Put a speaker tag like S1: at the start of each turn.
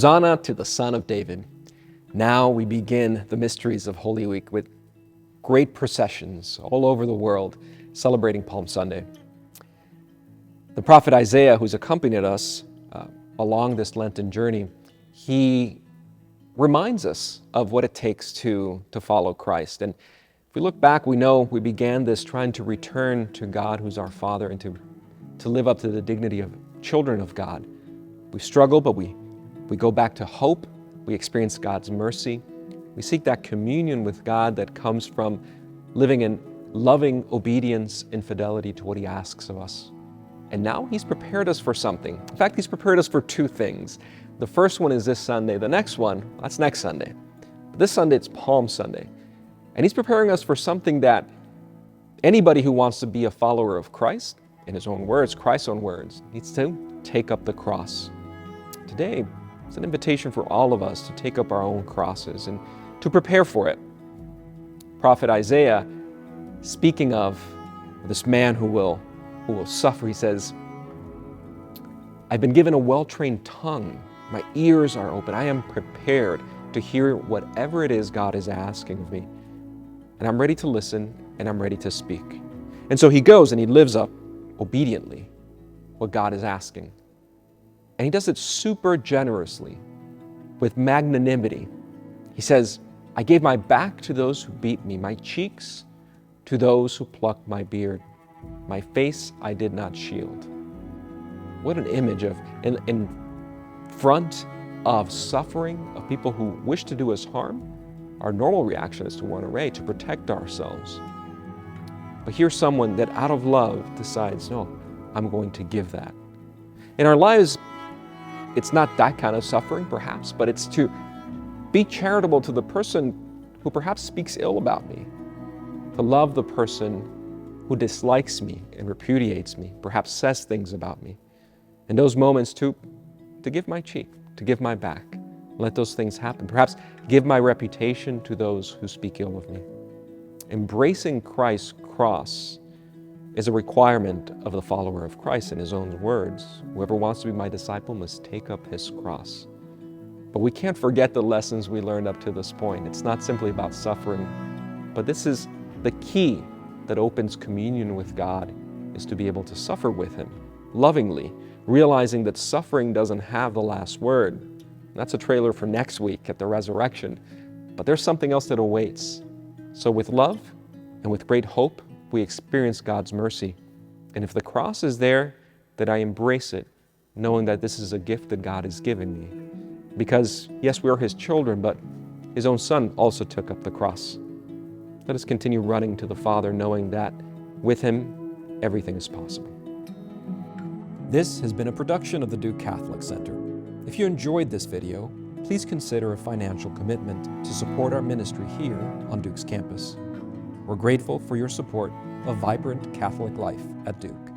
S1: Hosanna to the Son of David. Now we begin the mysteries of Holy Week with great processions all over the world celebrating Palm Sunday. The prophet Isaiah, who's accompanied us along this Lenten journey, he reminds us of what it takes to follow Christ. And if we look back, we know we began this trying to return to God, who's our Father, and to live up to the dignity of children of God. We struggle, but we go back to hope. We experience God's mercy. We seek that communion with God that comes from living in loving obedience and fidelity to what He asks of us. And now He's prepared us for something. In fact, He's prepared us for two things. The first one is this Sunday. The next one, that's next Sunday. But this Sunday, it's Palm Sunday. And He's preparing us for something that anybody who wants to be a follower of Christ, in His own words, Christ's own words, needs to take up the cross. Today, it's an invitation for all of us to take up our own crosses and to prepare for it. Prophet Isaiah, speaking of this man who will suffer, he says, I've been given a well-trained tongue. My ears are open. I am prepared to hear whatever it is God is asking of me. And I'm ready to listen and I'm ready to speak. And so he goes and he lives up obediently what God is asking. And he does it super generously, with magnanimity. He says, I gave my back to those who beat me, my cheeks to those who plucked my beard. My face I did not shield. What an image of, in front of suffering, of people who wish to do us harm, our normal reaction is to run away, to protect ourselves. But here's someone that out of love decides, no, I'm going to give that. In our lives, it's not that kind of suffering, perhaps, but it's to be charitable to the person who perhaps speaks ill about me, to love the person who dislikes me and repudiates me, perhaps says things about me. In those moments, to give my cheek, to give my back, let those things happen. Perhaps give my reputation to those who speak ill of me. Embracing Christ's cross is a requirement of the follower of Christ. In His own words, whoever wants to be my disciple must take up his cross. But we can't forget the lessons we learned up to this point. It's not simply about suffering, but this is the key that opens communion with God, is to be able to suffer with Him lovingly, realizing that suffering doesn't have the last word. That's a trailer for next week at the resurrection, but there's something else that awaits. So with love and with great hope, we experience God's mercy. And if the cross is there, that I embrace it, knowing that this is a gift that God has given me. Because yes, we are His children, but His own Son also took up the cross. Let us continue running to the Father, knowing that with Him, everything is possible.
S2: This has been a production of the Duke Catholic Center. If you enjoyed this video, please consider a financial commitment to support our ministry here on Duke's campus. We're grateful for your support of vibrant Catholic life at Duke.